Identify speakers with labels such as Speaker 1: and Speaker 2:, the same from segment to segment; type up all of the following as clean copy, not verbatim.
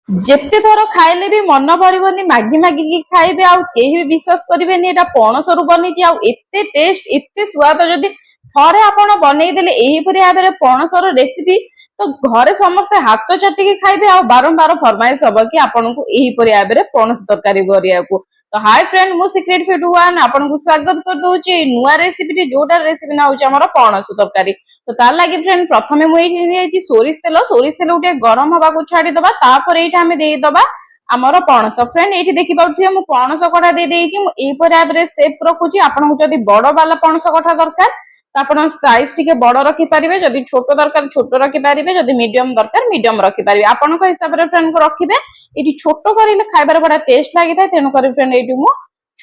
Speaker 1: ଯେତେ ଥର ଖାଇଲେ ବି ମନ ଭରିବନି, ମାଗି ମାଗିକି ଖାଇବେ ଆଉ କେହି ବି ବିଶ୍ୱାସ କରିବେନି ଏଟା ପଣସରୁ ବନିଛି। ଆଉ ଏତେ ଟେଷ୍ଟ ଏତେ ସ୍ୱାଦ, ଯଦି ଥରେ ଆପଣ ବନେଇଦେଲେ ଏହିପରି ଭାବରେ ପଣସର ରେସିପି, ତ ଘରେ ସମସ୍ତେ ହାତ ଚାଟିକି ଖାଇବେ ଆଉ ବାରମ୍ବାର ଫରମାଇଶ ହବ କି ଆପଣଙ୍କୁ ଏହିପରି ଭାବରେ ପଣସ ତରକାରୀ କରିବାକୁ। ତ ହାଇ ଫ୍ରେଣ୍ଡ, ମୁଁ ସିକ୍ରେଟ ଫିଟ୍ ୱାନ୍ ଆପଣଙ୍କୁ ସ୍ୱାଗତ କରିଦଉଛି ଏଇ ନୂଆ ରେସିପିଟି, ଯୋଉଟା ରେସିପି ନା ହଉଛି ଆମର ପଣସ ତରକାରୀ। ତ ତାର ଲାଗି ଫ୍ରେଣ୍ଡ ପ୍ରଥମେ ମୁଁ ଏଇଠି ନେଇଯାଇଛି ସୋରିଷ ତେଲ ଟିକେ ଗରମ ହବାକୁ ଛାଡିଦବା। ତାପରେ ଏଇଠି ଆମେ ଦେଇଦବା ଆମର ପଣସ। ଫ୍ରେଣ୍ଡ ଏଇଠି ଦେଖିପାରୁଥିବେ ମୁଁ ପଣସ କଠା ଦେଇଦେଇଛି। ମୁଁ ଏଇପରି ଭାବରେ ସେପ୍ ରଖୁଛି। ଆପଣଙ୍କୁ ଯଦି ବଡ ବାଲା ପଣସ କଠା ଦରକାର ତ ଆପଣ ସାଇଜ ଟିକେ ବଡ ରଖିପାରିବେ, ଯଦି ଛୋଟ ଦରକାର ଛୋଟ ରଖିପାରିବେ, ଯଦି ମିଡିୟମ ଦରକାର ମିଡିୟମ ରଖିପାରିବେ, ଆପଣଙ୍କ ହିସାବରେ ଫ୍ରେଣ୍ଡ ରଖିବେ। ଏଇଠି ଛୋଟ କରିଲେ ଖାଇବାରେ ବଢିଆ ଟେଷ୍ଟ ଲାଗିଥାଏ, ତେଣୁକରି ଫ୍ରେଣ୍ଡ ଏଇଠି ମୁଁ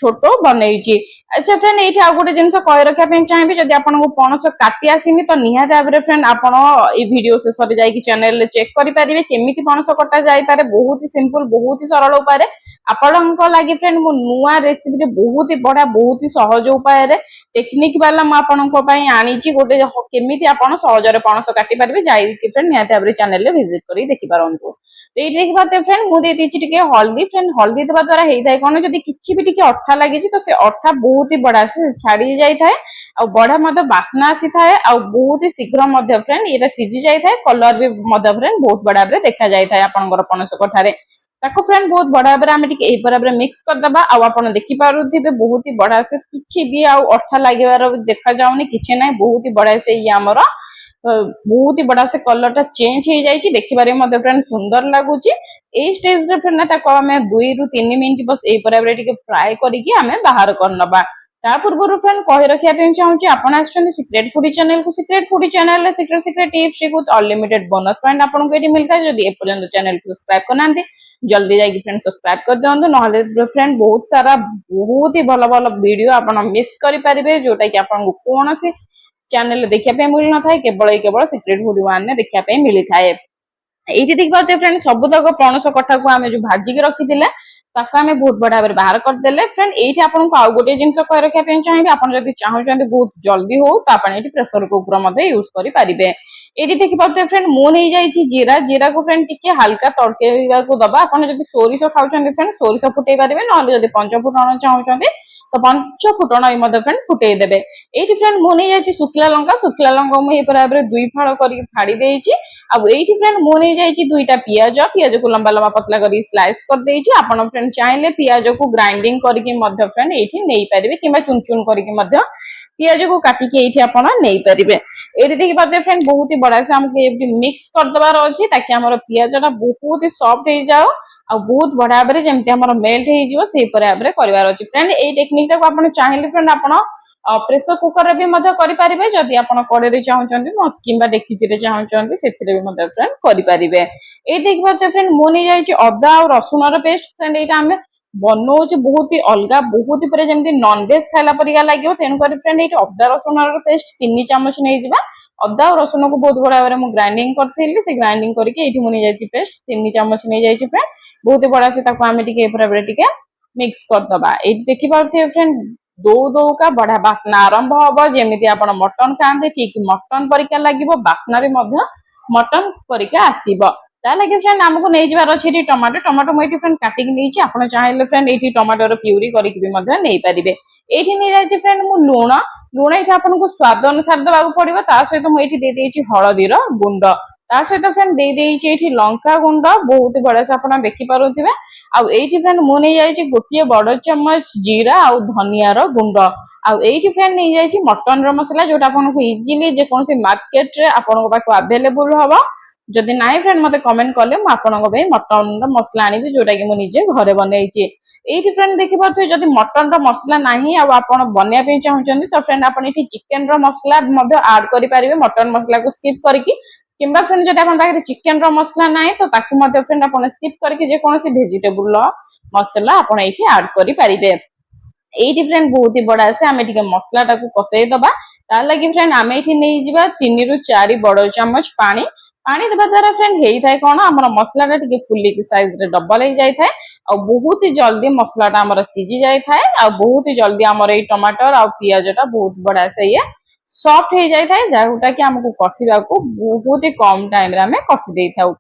Speaker 1: ଛୋଟ ବନେଇଛି। ଆଚ୍ଛା ଫ୍ରେଣ୍ଡ, ଏଇଠି ଆଉ ଗୋଟେ ଜିନିଷ କହି ରଖିବା ପାଇଁ ଚାହିଁବି, ଯଦି ଆପଣଙ୍କୁ ପଣସ କାଟି ଆସିନି ତ ନିହାତି ଭାବରେ ଫ୍ରେଣ୍ଡ ଆପଣ ଏଇ ଭିଡିଓ ଶେଷରେ ଯାଇକି ଚ୍ୟାନେଲରେ ଚେକ୍ କରିପାରିବେ କେମିତି ପଣସ କଟା ଯାଇପାରେ। ବହୁତ ସିମ୍ପଲ, ବହୁତ ସରଳ ଉପାୟରେ ଆପଣଙ୍କ ଲାଗି ଫ୍ରେଣ୍ଡ ମୁଁ ନୂଆ ରେସିପିରେ ବହୁତ ବଢିଆ, ବହୁତ ସହଜ ଉପାୟରେ ଟେକ୍ନିକ ବାଲା ମୁଁ ଆପଣଙ୍କ ପାଇଁ ଆଣିଛି, ଗୋଟେ କେମିତି ଆପଣ ସହଜରେ ପଣସ କାଟି ପାରିବେ। ଯାଇକି ଫ୍ରେଣ୍ଡ ନିହାତି ଭାବରେ ଚ୍ୟାନେଲରେ ଭିଜିଟ କରି ଦେଖିପାରନ୍ତୁ। ଏଇଠି ଦେଖିପାରୁଥିବେ ଫ୍ରେଣ୍ଡ ମୁଁ ଦେଇଦେଇଛି ଟିକେ ହଳଦୀ। ଫ୍ରେଣ୍ଡ ହଳଦୀ ଦେବା ଦ୍ୱାରା ହେଇଥାଏ କଣ, ଯଦି କିଛି ବି ଟିକେ ଅଠା ଲାଗିଛି ତ ସେ ଅଠା ବହୁତ ହି ବଢିଆ ସେ ଛାଡି ଯାଇଥାଏ ଆଉ ବଢିଆ ମଧ୍ୟ ବାସ୍ନା ଆସିଥାଏ ଆଉ ବହୁତ ଶୀଘ୍ର ମଧ୍ୟ ଫ୍ରେଣ୍ଡ ଏଇଟା ସିଝି ଯାଇଥାଏ। କଲର ବି ମଧ୍ୟ ଫ୍ରେଣ୍ଡ ବହୁତ ବଢିଆ ଭାବରେ ଦେଖା ଯାଇଥାଏ ଆପଣଙ୍କର ପଣସ କଠାରେ। ତାକୁ ଫ୍ରେଣ୍ଡ ବହୁତ ବଢିଆ ଭାବରେ ଆମେ ଟିକେ ଏହିପରି ଭାବରେ ମିକ୍ସ କରିଦବା। ଆଉ ଆପଣ ଦେଖିପାରୁଥିବେ ବହୁତ ହି ବଢିଆ ସେ କିଛି ବି ଆଉ ଅଠା ଲାଗିବାର ଦେଖାଯାଉନି, କିଛି ନାହିଁ। ବହୁତ ହି ବଢିଆ ସେ ଇଏ ଆମର ବହୁତ ହି ବଢିଆ ସେ କଲର ଟା ଚେଞ୍ଜ ହେଇଯାଇଛି, ଦେଖିବାରେ ମଧ୍ୟ ଫ୍ରେଣ୍ଡ ସୁନ୍ଦର ଲାଗୁଛି। ଏଇ ଷ୍ଟେଜରେ ଫ୍ରେଣ୍ଡ ତାକୁ ଆମେ 2 ରୁ 3 ମିନିଟ୍ ବସ ଏହିପରି ଭାବରେ ଟିକେ ଫ୍ରାଏ କରିକି ଆମେ ବାହାର କରିନବା। ତା ପୂର୍ବରୁ ଫ୍ରେଣ୍ଡ କହି ରଖିବା ପାଇଁ ଚାହୁଁଛି, ଆପଣ ଆସିଛନ୍ତି ସିକ୍ରେଟ ଫୁଡି ଚ୍ୟାନେଲକୁ। ସିକ୍ରେଟ ଫୁଡି ଚ୍ୟାନେଲରେ secret tips with unlimited bonus point ଆପଣଙ୍କୁ ଏଠି ମିଳିଥାଏ। ଯଦି ଏପର୍ଯ୍ୟନ୍ତ ଚ୍ୟାନେଲକୁ ସବସ୍କ୍ରାଇବ କରିନାହାନ୍ତି ଜଲ୍ଦି ଯାଇକି ଫ୍ରେଣ୍ଡ ସବସ୍କ୍ରାଇବ କରିଦିଅନ୍ତୁ, ନହେଲେ ଫ୍ରେଣ୍ଡ ବହୁତ ସାରା ବହୁତ ହି ଭଲ ଭଲ ଭିଡିଓ ଆପଣ ମିସ୍ କରିପାରିବେ, ଯୋଉଟା କି ଆପଣଙ୍କୁ କୌଣସି ଚ୍ୟାନେଲରେ ଦେଖିବା ପାଇଁ ମିଳିନଥାଏ, କେବଳ ସିକ୍ରେଟ ଫୁଡି ୱାନରେ ଦେଖିବା ପାଇଁ ମିଳିଥାଏ। ଏଇଠି ଦେଖିପାରୁଥିବେ ଫ୍ରେଣ୍ଡ ସବୁତକ ପଣସ କଠାକୁ ଆମେ ଯୋଉ ଭାଜିକି ରଖିଥିଲେ ତାକୁ ଆମେ ବହୁତ ବଢିଆ ଭାବରେ ବାହାର କରିଦେଲେ। ଫ୍ରେଣ୍ଡ ଏଇଠି ଆପଣଙ୍କୁ ଆଉ ଗୋଟେ ଜିନିଷ କହି ରଖିବା ପାଇଁ ଚାହିଁବି, ଆପଣ ଯଦି ଚାହୁଁଛନ୍ତି ବହୁତ ଜଲ୍ଦି ହଉ ତ ଆପଣ ଏଇଠି ପ୍ରେସର କୁକର ମଧ୍ୟ ୟୁଜ କରିପାରିବେ। ଏଇଠି ଦେଖିପାରୁଥିବେ ଫ୍ରେଣ୍ଡ ମୁଁ ନେଇଯାଇଛି ଜିରାକୁ ଫ୍ରେଣ୍ଡ ଟିକେ ହାଲକା ତଡକେଇବାକୁ ଦବା। ଆପଣ ଯଦି ସୋରିଷ ଖାଉଛନ୍ତି ଫ୍ରେଣ୍ଡ ସୋରିଷ ଫୁଟେଇ ପାରିବେ, ନହେଲେ ଯଦି ପଞ୍ଚ ଫୁଟଣ ଚାହୁଁଛନ୍ତି ତ ପଞ୍ଚ ଫୁଟଣ ମଧ୍ୟ ଫ୍ରେଣ୍ଡ ଫୁଟେଇ ଦେବେ। ଏଇଠି ଫ୍ରେଣ୍ଡ ମୁଁ ନେଇଯାଇଛି ଶୁଖିଲା ଲଙ୍କା ମୁଁ ଏହିପରି ଭାବରେ 2 ଫାଳ କରିକି ଫାଡି ଦେଇଛି। ଆଉ ଏଇଠି ଫ୍ରେଣ୍ଡ ମୁଁ ନେଇଯାଇଛି 2ଟା ପିଆଜକୁ ଲମ୍ବା ଲମ୍ବା ପତଲା କରି ସ୍ଲାଇସ କରିଦେଇଛି। ଆପଣ ଫ୍ରେଣ୍ଡ ଚାହିଁଲେ ପିଆଜକୁ ଗ୍ରାଇଣ୍ଡିଙ୍ଗ କରିକି ମଧ୍ୟ ଫ୍ରେଣ୍ଡ ଏଇଠି ନେଇପାରିବେ, କିମ୍ବା ଚୁନ ଚୁନ କରିକି ମଧ୍ୟ ପିଆଜକୁ କାଟିକି ଏଇଠି ଆପଣ ନେଇପାରିବେ। ଏଇଠି ଦେଖିପାରୁଥିବେ ଫ୍ରେଣ୍ଡ ବହୁତ ହି ବଢିଆ ସେ ଆମକୁ ଏଇଠି ମିକ୍ସ କରିଦେବାର ଅଛି, ତାକି ଆମର ପିଆଜ ଟା ବହୁତ ହି ସଫ୍ଟ ହେଇଯାଉ ଆଉ ବହୁତ ବଢିଆ ଭାବରେ ଯେମିତି ଆମର ମେଲ୍ଟ ହେଇଯିବ ସେଇପରି ଭାବରେ କରିବାର ଅଛି। ଫ୍ରେଣ୍ଡ ଏଇ ଟେକ୍ନିକ ଟାକୁ ଆପଣ ଚାହିଁଲେ ଫ୍ରେଣ୍ଡ ଆପଣ ପ୍ରେସର କୁକରରେ ବି ମଧ୍ୟ କରିପାରିବେ, ଯଦି ଆପଣ କଡେଇରେ ଚାହୁଁଛନ୍ତି କିମ୍ବା ଡେକିଚିରେ ଚାହୁଁଛନ୍ତି ସେଥିରେ ବି ମଧ୍ୟ ଫ୍ରେଣ୍ଡ କରିପାରିବେ। ଏଇ ଦେଖିପାରୁଥିବେ ଫ୍ରେଣ୍ଡ ମୁଁ ନେଇଯାଇଛି ଅଦା ଆଉ ରସୁଣର ପେଷ୍ଟ। ଫ୍ରେଣ୍ଡ ଏଇଟା ଆମେ ବନଉଛି ବହୁତ ହି ଅଲଗା, ବହୁତ ହି ପୁରା ଯେମିତି ନନଭେଜ ଖାଇଲା ପରିକା ଲାଗିବ, ତେଣୁକରି ଫ୍ରେଣ୍ଡ ଏଇଠି ଅଦା ରସୁଣର ପେଷ୍ଟ 3 ଚାମଚ ନେଇଯିବା। ଅଦା ଆଉ ରସୁଣକୁ ବହୁତ ବଢିଆ ଭାବରେ ମୁଁ ଗ୍ରାଇଣ୍ଡିଙ୍ଗ କରିଥିଲି, ସେ ଗ୍ରାଇଣ୍ଡିଙ୍ଗ କରିକି ଏଇଠି ମୁଁ ନେଇଯାଇଛି ପେଷ୍ଟ 3 ଚାମଚ ନେଇଯାଇଛି ଫ୍ରେଣ୍ଡ। ବହୁତ ହି ବଢିଆ ସେ ତାକୁ ଆମେ ଟିକେ ଏପରି ଭାବରେ ଟିକେ ମିକ୍ସ କରିଦବା। ଏଇଠି ଦେଖିପାରୁଥିବେ ଫ୍ରେଣ୍ଡ ଦଉକା ବଢିଆ ବାସ୍ନା ଆରମ୍ଭ ହବ, ଯେମିତି ଆପଣ ମଟନ ଖାଆନ୍ତି ଠିକ ମଟନ ପରିକା ଲାଗିବ, ବାସ୍ନା ବି ମଧ୍ୟ ମଟନ ପରିକା ଆସିବ। ତା ଲାଗି ଫ୍ରେଣ୍ଡ ଆମକୁ ନେଇଯିବାର ଅଛି ଏଠି ଟମାଟୋ ମୁଁ ଏଠି ଫ୍ରେଣ୍ଡ କାଟିକି ନେଇଛି। ଆପଣ ଚାହିଁଲେ ଫ୍ରେଣ୍ଡ ଏଇଠି ଟମାଟୋର ପ୍ୟୁରି କରିକି ବି ମଧ୍ୟ ନେଇପାରିବେ। ଏଇଠି ନେଇଯାଇଛି ଫ୍ରେଣ୍ଡ ମୁଁ ଲୁଣ ଏଇଠି ଆପଣଙ୍କୁ ସ୍ୱାଦ ଅନୁସାରେ ଦେବାକୁ ପଡିବ। ତା ସହିତ ମୁଁ ଏଇଠି ଦେଇଦେଇଛି ହଳଦୀର ଗୁଣ୍ଡ, ତା ସହିତ ଫ୍ରେଣ୍ଡ ଦେଇଦେଇଛି ଏଇଠି ଲଙ୍କା ଗୁଣ୍ଡ, ବହୁତ ବଢିଆ ସେ ଆପଣ ଦେଖିପାରୁଥିବେ। ଆଉ ଏଇଠି ଫ୍ରେଣ୍ଡ ମୁଁ ନେଇଯାଇଛି 1 ବଡ ଚାମଚ ଜିରା ଆଉ ଧନିଆର ଗୁଣ୍ଡ। ଆଉ ଏଇଠି ଫ୍ରେଣ୍ଡ ନେଇଯାଇଛି ମଟନର ମସଲା, ଯୋଉଟା ଆପଣଙ୍କୁ ଇଜିଲି ଯେକୌଣସି ମାର୍କେଟରେ ଆପଣଙ୍କ ପାଖକୁ ଆଭେଲେବୁଲ ହବ। ଯଦି ନାହିଁ ଫ୍ରେଣ୍ଡ ମତେ କମେଣ୍ଟ କଲେ ମୁଁ ଆପଣଙ୍କ ପାଇଁ ମଟନର ମସଲା ଆଣିବି, ଯୋଉଟା କି ମୁଁ ନିଜେ ଘରେ ବନେଇଛି। ଏଇଠି ଫ୍ରେଣ୍ଡ ଦେଖିପାରୁଥିବେ ଯଦି ମଟନର ମସଲା ନାହିଁ ଆଉ ଆପଣ ବନେଇବା ପାଇଁ ଚାହୁଁଛନ୍ତି ତ ଫ୍ରେଣ୍ଡ ଆପଣ ଏଠି ଚିକେନର ମସଲା ମଧ୍ୟ ଆଡ କରିପାରିବେ, ମଟନ ମସଲାକୁ ସ୍କିପ୍ କରିକି। କିମ୍ବା ଫ୍ରେଣ୍ଡ ଯଦି ଆପଣଙ୍କ ପାଖରେ ଚିକେନର ମସଲା ନାହିଁ ତ ତାକୁ ମଧ୍ୟ ଫ୍ରେଣ୍ଡ ଆପଣ ସ୍କିପ୍ କରିକି ଯେକୌଣସି ଭେଜିଟେବୁଲର ମସଲା ଆପଣ ଏଇଠି ଆଡ କରିପାରିବେ। ଏଇଠି ଫ୍ରେଣ୍ଡ ବହୁତ ହି ବଢିଆ ସେ ଆମେ ଟିକେ ମସଲାଟାକୁ କଷେଇ ଦବା। ତା ଲାଗି ଫ୍ରେଣ୍ଡ ଆମେ ଏଇଠି ନେଇଯିବା 3 ରୁ 4 ବଡ ଚାମଚ ପାଣି। ପାଣି ଦେବା ଦ୍ୱାରା ଫ୍ରେଣ୍ଡ ହେଇଥାଏ କଣ, ଆମର ମସଲାଟା ଟିକେ ଫୁଲିକି ସାଇଜରେ ଡବଲ ହେଇଯାଇଥାଏ ଆଉ ବହୁତ ହି ଜଲ୍ଦି ମସଲାଟା ଆମର ସିଝି ଯାଇଥାଏ, ଆଉ ବହୁତ ହି ଜଲ୍ଦି ଆମର ଏଇ ଟମାଟର ଆଉ ପିଆଜଟା ବହୁତ ବଢିଆ ସେ ଇଏ ସଫ୍ଟ ହେଇଯାଇଥାଏ, ଯୋଉଟା କି ଆମକୁ କଷିବାକୁ ବହୁତ ହି କମ ଟାଇମରେ ଆମେ କଷି ଦେଇଥାଉ।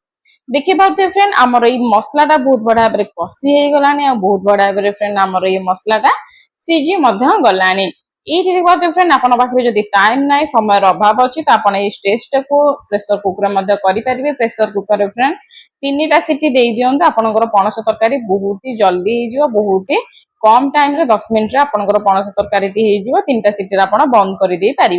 Speaker 1: देखिए फ्रेंड आमर ये मसलाटा बहुत बढ़िया भाव कषि हो गलानी बहुत बढ़िया भाव फ्रेंड आमर ये मसलाटा सीझी गलानी ये देखिए फ्रेंड आपन पाखे जदि टाइम ना समय अभाव अच्छी तो आप स्टेज को प्रेसर कुकर करेंगे प्रेसर कुकर फ्रेंड 3टा सीटी दे दिंतु आपंकर पणस तरकारी बहुत ही जल्दी हो बहुत ही कम टाइम रे 10 मिनिट आपंकर पणस तरकारी 3टा सीटी आप बंद कर दे पारे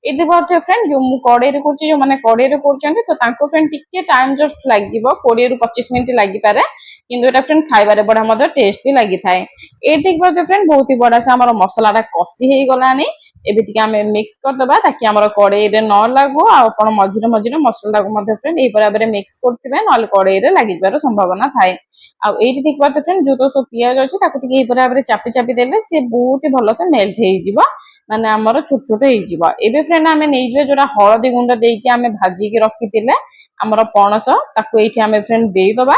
Speaker 1: ये देखिए फ्रेंड जो मुझे कड़े जो मैंने कड़े तो फ्रेंड टिके टाइम जस्ट लगे 20 ରୁ 25 मिनिट लगिपारे किंतु एटा फ्रेंड खाइबारे बढ़िया टेस्ट भी लगी थाए ये देखिए फ्रेंड बहुत ही बढ़िया से आमर मसलाटा कषि हो गलानी एबे टिके आमे मिक्स करदबा ताकि आमर कड़े रे न लागो आपण मझिरे मझिरे मसला को मध्य फ्रेंड ए बराबर मिक्स करथिबे नले कड़े रे लागि जबार संभावना थाए आ एठी देखिए फ्रेंड जो तो सब पियाज अछि ताको टिके ए बराबर चापी चापी देले से बहुत ही भलो से मेल्ट हे जिवो माने आमर छोट छोट हे जिवो एबे फ्रेंड आमे नै जे जोरा हळदी गुंड देकी आमे भाजी के रखितिले आमर पणस ताको एठी आमे फ्रेंड देई दबा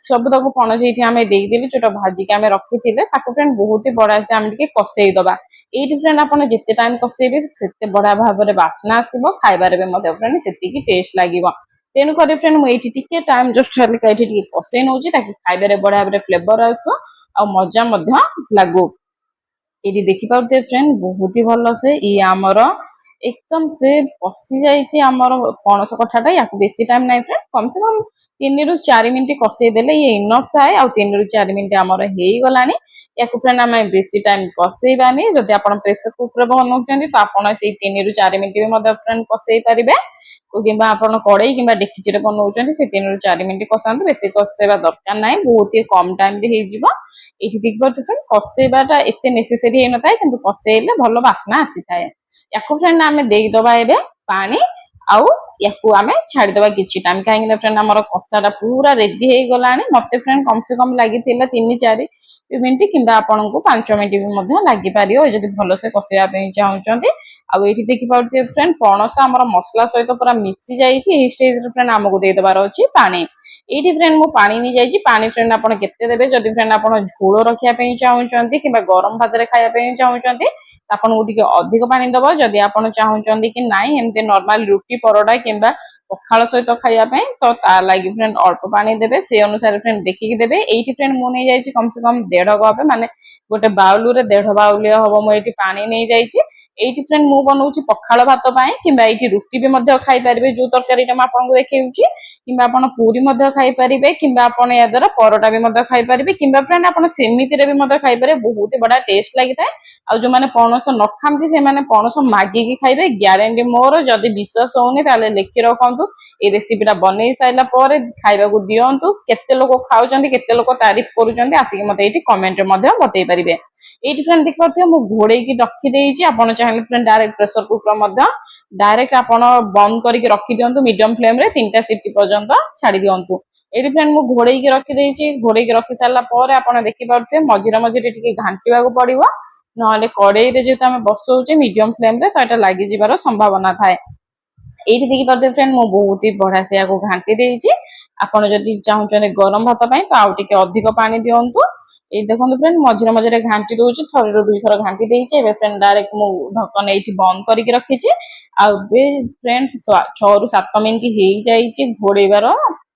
Speaker 1: सब तक पणस ये आम देदेली जोटा भाजिक आम रखी थे फ्रेंड बहुत ही बढ़िया से आम कषे दबा ये फ्रेंड आपने जिते टाइम कषेबे से बढ़िया भाव में बास्ना आसो खाइबार फ्रेंड से टेस्ट लगे तेणुक फ्रेंड मुझे टाइम जस्ट कषे नौ खाइबार बढ़िया भाव फ्लेवर आसो आ मजा लगू ये देखिए फ्रेंड बहुत ही भल से ये आमर एकदम से कषि जामर पणस कठाटा या बेसी टाइम ना फ्रेंड कम से कम 3 ରୁ 4 मिनिट कषेदेले ये इनफ थाए आ 3 ରୁ 4 मिनिट आमर हो गलानी या फ्रेंड आम बेसी टाइम कषेबानी जदि आप प्रेसर कुकर बनाऊँ तो आप 3 ରୁ 4 मिनिट भी फ्रेंड कषे पारे कि कड़े कि डेक्ची बनाऊँ से 3 ରୁ 4 मिनिट कषातु बेसी कषेबा दरकार ना बहुत ही कम टाइम ये देखिए फ्रेंड कषेबाटा एत नेसेसरी होन था कि कषेले भल बास्ना आसी थाए या फ्रेंड आम देदबा ए पानी आउ या आम छाड़ीदबा किसी टाइम कहीं फ्रेंड आम कषाटा पूरा रेडी हो गला मत फ्रेंड कम से कम लगी 3-4 मिनिट कि आपन को 5 मिनिट भी लगिपार जब भल से कषापी चाहते आई देखिए फ्रेंड पणस आम मसला सहित पूरा मिसी जाइए स्टेज फ्रेंड आमको देदबार अच्छी पानी ये फ्रेंड मु पानी नहीं जाइए पानी फ्रेंड आप देवे जब फ्रेंड आप झोल रखापी चाहते कि गरम भात खायापी चाहते आपन को अधिक पानी दबा जदि आप चाहते कि नाई एमती नॉर्मल रुटी परोटा किंबा पखाल सहित खायापी तो लगी फ्रेंड अल्प पानी देवे से अनुसार फ्रेंड देखिकी देवे ये फ्रेंड मुझे नहीं कम से कम 1.5 कप माने गोटे बाउल रे 1.5 बाउल हम मुझे पानी नहीं जाइए ये फ्रेंड मु बनाऊँ पखाल भात कि रुटी भी खाई पारे जो तरकारी आपको देखी कि पूरी खाई पारे कि या द्वारा परोटा भी खाई पारे कि फ्रेंड आप सेमिति भी खाई पारे बहुत बढ़िया टेस्ट लगी था आ जो मैंने पणस न खाती से पणस मागिकी खाइबे ग्यारंटी मोर जदि विश्वास होनी ताले लिखि रखु ये रेसिपीटा बन सारा पर खाइबा दिंतु केते लोक खाऊँ केते लोक तारीफ करुँच आसिक मत ये कमेंट बतई पारे ये फ्रेंड देखिए मुझे घोड़े रखीदे आप चाहिए friend direct pressure cooker direct आप बंद करके रखी दिंतु मीडियम फ्लेम रे 3टा सीटी पर्यंत छाड़ी दिंतु ये फ्रेंड मुझे घोड़े रखीदे घोड़े रखी सारापर आप देखिए मझिरे मझिरे घांटा पड़ो ना कड़े जेहतु आम बसौचे मीडियम फ्लेम रे तो यहाँ लगी संभावना थाए ये देखिए फ्रेंड मुझे बहुत ही बढ़िया से घाटी देती आपड़ जदि चाहते गरम भात तो आउ टे अधिक पानी दिंतु ये देखो फ्रेंड मझिरे मझिरे घाटी दूसरी 3 ରୁ 2 थर घाटी देती फ्रेंड डायरेक्ट मु ढक्कन ये बंद करके रखी फ्रेंड 6 ରୁ 7 मिनिट हो जाइए घोड़ेबार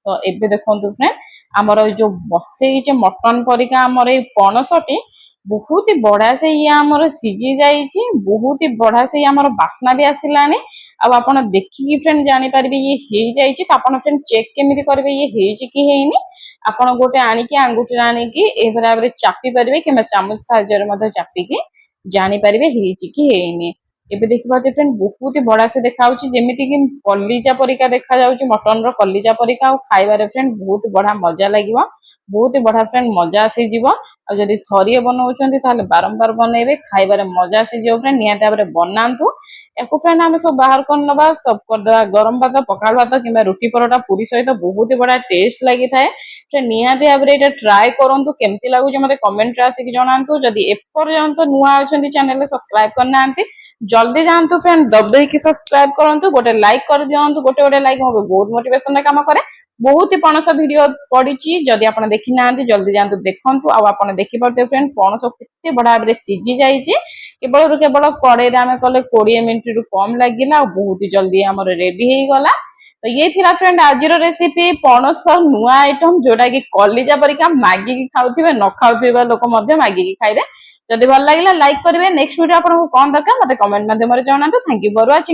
Speaker 1: तो ये देखो फ्रेंड आमर जो बसई मटन परिका आमर ये पणसटी बहुत ही बढ़िया से ये आमर सीझी जाइए बहुत ही बढ़िया से आमर बास्ना भी आसलानी आप देखिए फ्रेंड जापर ये हो जाइए तो आप फ्रेंड चेक केमी करेंगे ये कि हैनी आपड़ गोटे आणिकी आंगुठी आणिकी ए भाव चापी पारे कि चामच साहाय्य चापिकी जापर कि हैनी एबे देखिए फ्रेंड बहुत ही बढ़िया से देखा जमीक कलिजा परिका देखा जाऊँ मटन रलिजा परिका खाइबार फ्रेंड बहुत बढ़िया मजा लगे बहुत ही बढ़िया फ्रेंड मजा आसीज आदि थरिए बनाऊँ बारंबार बनइबे खाइबार मजा आसीज फ्रेंड निहाती भाव बनातु या फ्रेंड आम सब बाहर कर ना सब करदे गरम भात पखाल भात कि रुटी परोटा पूरी सहित बहुत ही बढ़िया टेस्ट लगी था फ्रेंड निहाती भाव में ट्राए करूँ केमती लगुच मत कमेंट आसिक जनातु जदि एपर्यंत नुआ अच्छा चैनल सब्सक्राइब करना जल्दी जातु फ्रेंड दबे कि सब्सक्राइब करूँ गोटे लाइक कर दिंतु गोटे गोटे लाइक मुझे बहुत मोटिवेशन काम करे बहुत ही पणस वीडियो पड़ी जदि आप देखी ना जल्दी जातु देखु आप देखिपे फ्रेंड पणस केते बढ़िया भाव सीझी जाइए केवल केवल कड़े आम कले 20 मिनिट रु कम लगे बहुत ही जल्दी आम रेडी हो गला तो ये थिला फ्रेंड आज रेसिपी पणस नुआ आइटम जोटा कि कलिजा परिका मागिकी खाउथिबे न खाउथिबे लोक मध्य मागिकी खाइबे। जदि भल लागिला लाइक करिवे। नेक्स्ट वीडियो आपनको कोन दरकार मते कमेंट माध्यम रे जणांतु। Thank you for watching.